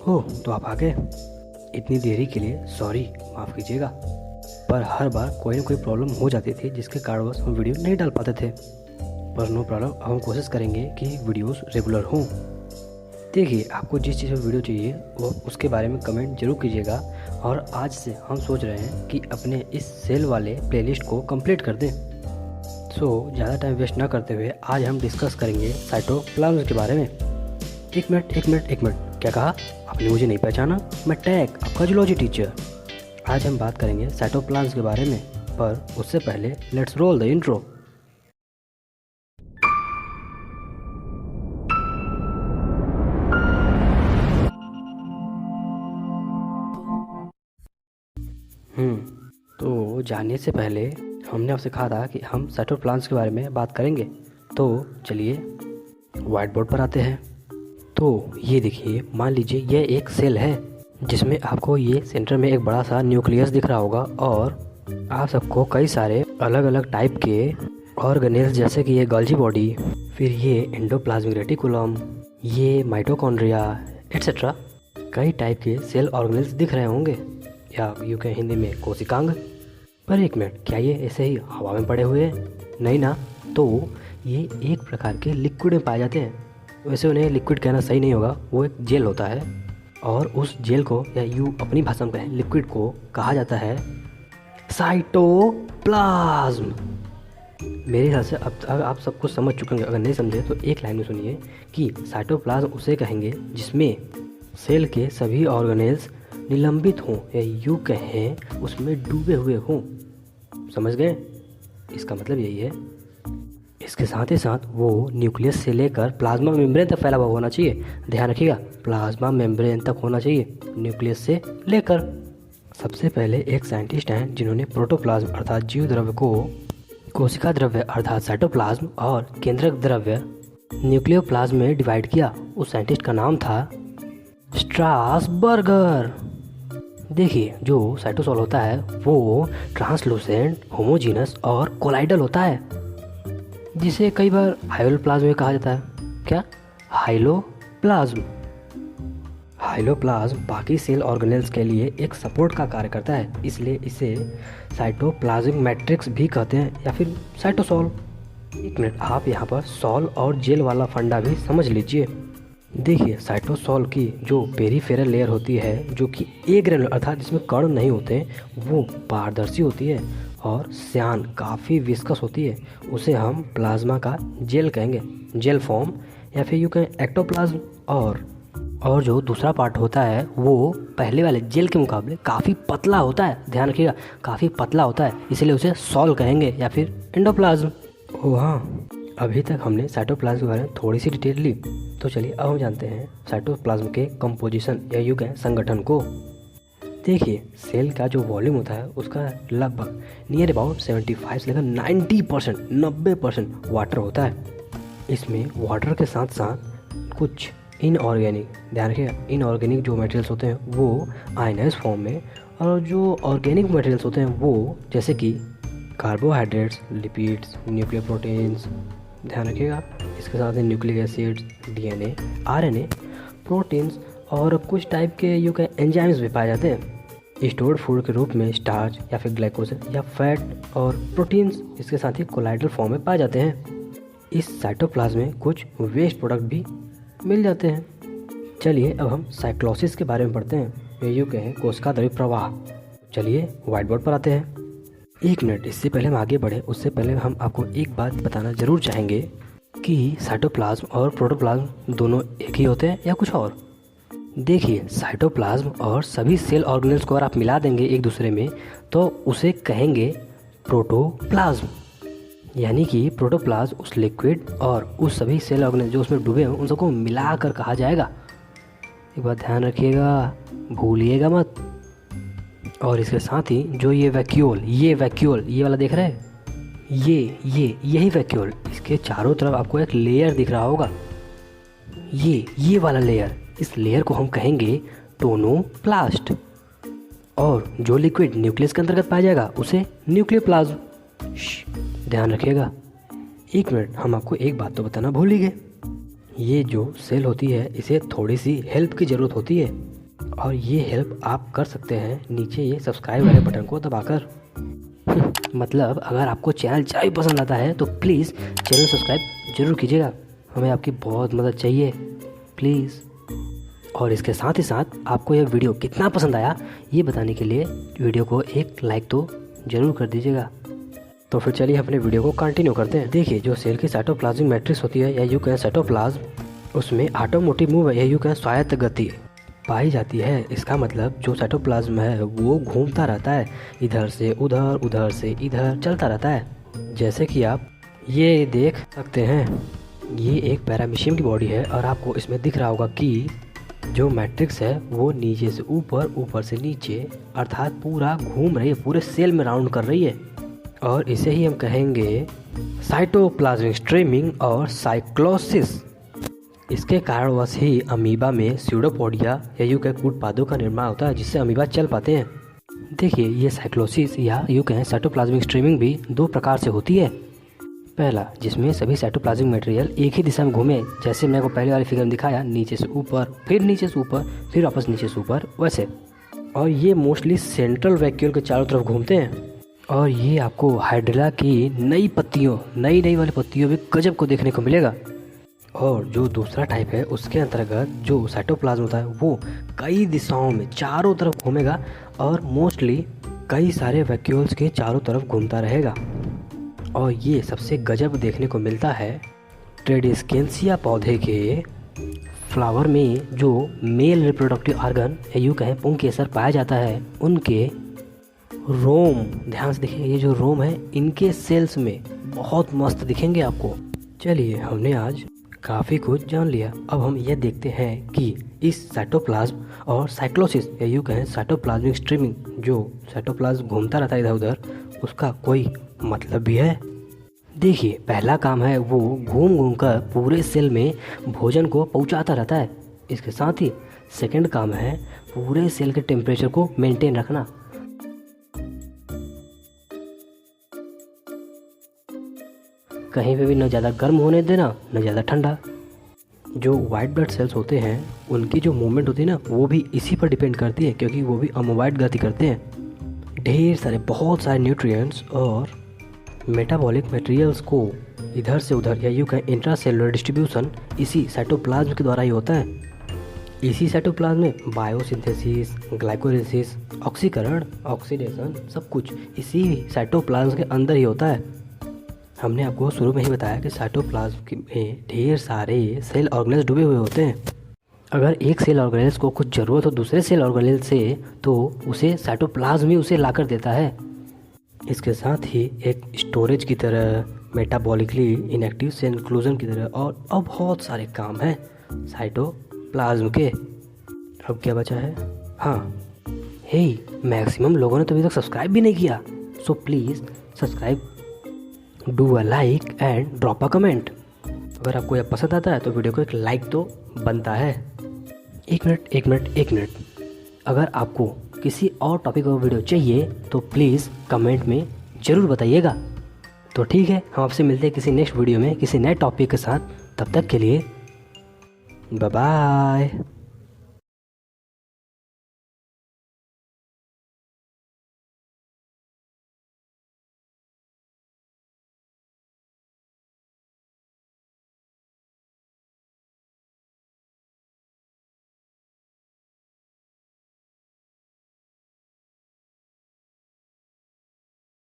ओह, तो आप आ गए। इतनी देरी के लिए सॉरी, माफ़ कीजिएगा। पर हर बार कोई ना कोई प्रॉब्लम हो जाती थी जिसके कारणवश हम वीडियो नहीं डाल पाते थे। पर नो प्रॉब्लम, अब हम कोशिश करेंगे कि वीडियोस रेगुलर हों। देखिए, आपको जिस चीज़ में वीडियो चाहिए वो उसके बारे में कमेंट जरूर कीजिएगा। और आज से हम सोच रहे हैं कि अपने इस सेल वाले प्लेलिस्ट को कंप्लीट कर दें। ज़्यादा टाइम वेस्ट ना करते हुए आज हम डिस्कस करेंगे साइटोप्लाज्म के बारे में। एक मिनट, क्या कहा आपने? मुझे नहीं पहचाना? मैं टैग, आपका जूलॉजी टीचर। आज हम बात करेंगे साइटोप्लाज्म के बारे में, पर उससे पहले लेट्स रोल द इंट्रो। तो जानने से पहले हमने आपसे कहा था कि हम साइटोप्लाज्म के बारे में बात करेंगे। तो चलिए व्हाइट बोर्ड पर आते हैं। तो ये देखिए, मान लीजिए यह एक सेल है जिसमें आपको ये सेंटर में एक बड़ा सा न्यूक्लियस दिख रहा होगा और आप सबको कई सारे अलग अलग टाइप के ऑर्गेनेल्स, जैसे कि ये गोल्जी बॉडी, फिर ये एंडोप्लाज्मिक रेटिकुलम, ये माइटोकॉन्ड्रिया एट्सेट्रा, कई टाइप के सेल ऑर्गेनेल्स दिख रहे होंगे, या यूँ कहें हिंदी में कोशिकांग। पर एक मिनट, क्या ये ऐसे ही हवा में पड़े हुए हैं? नहीं ना। तो ये एक प्रकार के लिक्विड में पाए जाते हैं। वैसे उन्हें लिक्विड कहना सही नहीं होगा, वो एक जेल होता है। और उस जेल को, या यूँ अपनी भाषा में कहें लिक्विड को, कहा जाता है साइटोप्लाज्म। मेरे ख्याल से अब आप सब कुछ समझ चुके होंगे। अगर नहीं समझे तो एक लाइन में सुनिए कि साइटोप्लाज्म उसे कहेंगे जिसमें सेल के सभी ऑर्गेनेल्स निलंबित हों, या यूँ कहें उसमें डूबे हुए हों। समझ गए? इसका मतलब यही है। इसके साथ ही साथ वो न्यूक्लियस से लेकर प्लाज्मा मेम्ब्रेन तक फैला हुआ होना चाहिए। ध्यान रखिएगा, प्लाज्मा मेम्ब्रेन तक होना चाहिए, न्यूक्लियस से लेकर। सबसे पहले एक साइंटिस्ट हैं जिन्होंने प्रोटोप्लाज्म अर्थात जीव द्रव्य को कोशिका द्रव्य अर्थात साइटोप्लाज्म और केंद्रक द्रव्य न्यूक्लियोप्लाज्म में डिवाइड किया। उस साइंटिस्ट का नाम था स्ट्रासबर्गर। देखिए, जो साइटोसॉल होता है वो ट्रांसलूसेंट, होमोजीनस और कोलाइडल होता है, जिसे कई बार हाइलोप्लाज्म भी कहा जाता है। क्या? हाइलोप्लाज्म। हाइलोप्लाज्म बाकी सेल ऑर्गेनेल्स के लिए एक सपोर्ट का कार्य करता है, इसलिए इसे साइटोप्लाज्मिक मैट्रिक्स भी कहते हैं, या फिर साइटोसॉल। एक मिनट, आप यहाँ पर सॉल और जेल वाला फंडा भी समझ लीजिए। देखिए, साइटोसॉल की जो पेरीफेरल लेयर होती है, जो कि एग्रेनुलर अर्थात जिसमें कण नहीं होते, वो पारदर्शी होती है और श्यान काफ़ी विस्कस होती है। उसे हम प्लाज्मा का जेल कहेंगे, जेल फॉर्म, या फिर यूँ कहें एक्टोप्लाज्म। और जो दूसरा पार्ट होता है वो पहले वाले जेल के मुकाबले काफ़ी पतला होता है। ध्यान रखिएगा, काफ़ी पतला होता है, इसलिए उसे सॉल कहेंगे या फिर एंडोप्लाज्म। ओह हाँ, अभी तक हमने साइटोप्लाज्म के बारे में थोड़ी सी डिटेल ली। तो चलिए अब हम जानते हैं साइटोप्लाज्म के कंपोजिशन या यूँ कहें संगठन को। देखिए, सेल का जो वॉल्यूम होता है उसका लगभग नियर अबाउट 75 से लेकर 90% वाटर होता है। इसमें वाटर के साथ साथ कुछ इनऑर्गेनिक, ध्यान रखिएगा, इनऑर्गेनिक जो मटेरियल्स होते हैं वो आयनाइज फॉर्म में, और जो ऑर्गेनिक मटेरियल्स होते हैं वो जैसे कि कार्बोहाइड्रेट्स, लिपिड्स, न्यूक्लियर प्रोटीन्स, ध्यान रखिएगा, इसके साथ ही nucleic acids, DNA, RNA, proteins और कुछ टाइप के यूँ के एंजाइम्स भी पाए जाते हैं। स्टोर्ड फूड के रूप में स्टार्च या फिर ग्लाइकोज या फैट और प्रोटीन्स इसके साथ ही कोलाइडल फॉर्म में पाए जाते हैं। इस साइटोप्लाज्म में कुछ वेस्ट प्रोडक्ट भी मिल जाते हैं। चलिए अब हम साइक्लोसिस के बारे में पढ़ते हैं, ये यूँ कहें कोशिका द्रव्य प्रवाह। चलिए व्हाइट बोर्ड पर आते हैं। एक मिनट, इससे पहले हम आगे बढ़े उससे पहले हम आपको एक बात बताना ज़रूर चाहेंगे कि साइटोप्लाज्म और प्रोटोप्लाज्म दोनों एक ही होते हैं या कुछ और। देखिए, साइटोप्लाज्म और सभी सेल ऑर्गेनेल्स को अगर आप मिला देंगे एक दूसरे में तो उसे कहेंगे प्रोटोप्लाज्म। यानी कि प्रोटोप्लाज्म उस लिक्विड और उस सभी सेल ऑर्गेनेल जो उसमें डूबे हों उन सबको मिलाकर कहा जाएगा। एक बात ध्यान रखिएगा, भूलिएगा मत। और इसके साथ ही जो ये वैक्यूल, ये वाला देख रहे हैं, यही वैक्यूल, इसके चारों तरफ आपको एक लेयर दिख रहा होगा, ये वाला लेयर, इस लेयर को हम कहेंगे टोनोप्लास्ट। और जो लिक्विड न्यूक्लियस के अंतर्गत पाया जाएगा उसे न्यूक्लियोप्लाज्म। ध्यान रखिएगा। एक मिनट, हम आपको एक बात तो बताना भूल ही गए। ये जो सेल होती है इसे थोड़ी सी हेल्प की ज़रूरत होती है, और ये हेल्प आप कर सकते हैं नीचे ये सब्सक्राइब वाले बटन को दबाकर। मतलब अगर आपको चैनल ज़्यादा पसंद आता है तो प्लीज़ चैनल सब्सक्राइब जरूर कीजिएगा, हमें आपकी बहुत मदद चाहिए प्लीज़। और इसके साथ ही साथ आपको यह वीडियो कितना पसंद आया ये बताने के लिए वीडियो को एक लाइक तो ज़रूर कर दीजिएगा। तो फिर चलिए अपने वीडियो को कंटिन्यू करते हैं। देखिए, जो सेल की साइटोप्लाज्मिक मैट्रिक्स होती है या यूं कहें साइटोप्लाज्म, उसमें ऑटोमोटिव मूव या यूं कहें स्वायत्त गति पाई जाती है। इसका मतलब जो साइटोप्लाज्म है वो घूमता रहता है, इधर से उधर उधर से इधर चलता रहता है। जैसे कि आप ये देख सकते हैं, ये एक पैरामीशियम की बॉडी है और आपको इसमें दिख रहा होगा कि जो मैट्रिक्स है वो नीचे से ऊपर, ऊपर से नीचे, अर्थात पूरा घूम रही है, पूरे सेल में राउंड कर रही है। और इसे ही हम कहेंगे साइटोप्लाज्मिक स्ट्रीमिंग और साइक्लोसिस। इसके कारणवश ही अमीबा में स्यूडोपोडिया या यूं कहें कूटपादों का निर्माण होता है, जिससे अमीबा चल पाते हैं। देखिए, ये साइक्लोसिस या यूं कहें साइटोप्लाज्मिक स्ट्रीमिंग भी दो प्रकार से होती है। पहला, जिसमें सभी साइटोप्लाज्मिक मटेरियल एक ही दिशा में घूमे, जैसे मैंने को पहले वाली फिगर में दिखाया, नीचे से ऊपर, फिर नीचे से ऊपर, फिर वापस नीचे से ऊपर, वैसे। और ये मोस्टली सेंट्रल वैक्यूल के चारों तरफ घूमते हैं। और ये आपको हाइड्रिला की नई वाली पत्तियों में गजब को देखने को मिलेगा। और जो दूसरा टाइप है उसके अंतर्गत जो साइटोप्लाज्म होता है वो कई दिशाओं में चारों तरफ घूमेगा और मोस्टली कई सारे वैक्यूल्स के चारों तरफ घूमता रहेगा। और ये सबसे गजब देखने को मिलता है ट्रेडिस्केंसिया पौधे के फ्लावर में, जो मेल रिप्रोडक्टिव ऑर्गन या यूँ कहें पुंग केसर पाया जाता है, उनके रोम, ध्यान से देखिए, ये जो रोम है इनके सेल्स में बहुत मस्त दिखेंगे आपको। चलिए, हमने आज काफ़ी कुछ जान लिया। अब हम यह देखते हैं कि इस साइटोप्लाज्म और साइक्लोसिस या यूँ कहें साइटोप्लाज्मिक स्ट्रीमिंग, जो साइटोप्लाज्म घूमता रहता है इधर उधर, उसका कोई मतलब भी है। देखिए, पहला काम है वो घूम घूम कर पूरे सेल में भोजन को पहुंचाता रहता है। इसके साथ ही सेकंड काम है पूरे सेल के टेम्परेचर को मेंटेन रखना। कहीं पे भी न ज़्यादा गर्म होने देना, न ज़्यादा ठंडा। जो वाइट ब्लड सेल्स होते हैं उनकी जो मूवमेंट होती है ना, वो भी इसी पर डिपेंड करती है, क्योंकि वो भी अमोवाइट गति करते हैं। ढेर सारे, बहुत सारे न्यूट्रिएंट्स और मेटाबॉलिक मटेरियल्स को इधर से उधर या यूँ कहें इंट्रा सेलुलर डिस्ट्रीब्यूशन इसी साइटोप्लाज्म के द्वारा ही होता है। इसी साइटोप्लाज्म में बायोसिंथेसिस, ग्लाइकोलिसिस, ऑक्सीकरण, ऑक्सीडेशन, सब कुछ इसी साइटोप्लाज्म के अंदर ही होता है। हमने आपको शुरू में ही बताया कि साइटोप्लाज्म में ढेर सारे सेल ऑर्गेनेल्स डूबे हुए होते हैं। अगर एक सेल ऑर्गेनेल्स को कुछ ज़रूरत हो दूसरे सेल ऑर्गेनेल से, तो उसे साइटोप्लाज्म ही उसे ला कर देता है। इसके साथ ही एक स्टोरेज की तरह, मेटाबॉलिकली इनएक्टिव सेल इंक्लूजन की तरह और बहुत सारे काम हैं साइटोप्लाज्म के। अब क्या बचा है? हाँ, हे, मैक्सिमम लोगों ने तो अभी तक सब्सक्राइब भी नहीं किया, so please subscribe, do a like and drop a comment. अगर आपको यह पसंद आता है तो वीडियो को एक लाइक तो बनता है। एक मिनट, अगर आपको किसी और टॉपिक का वीडियो चाहिए तो प्लीज़ कमेंट में ज़रूर बताइएगा। तो ठीक है, हम आपसे मिलते हैं किसी नेक्स्ट वीडियो में किसी नए टॉपिक के साथ। तब तक के लिए बाय बाय।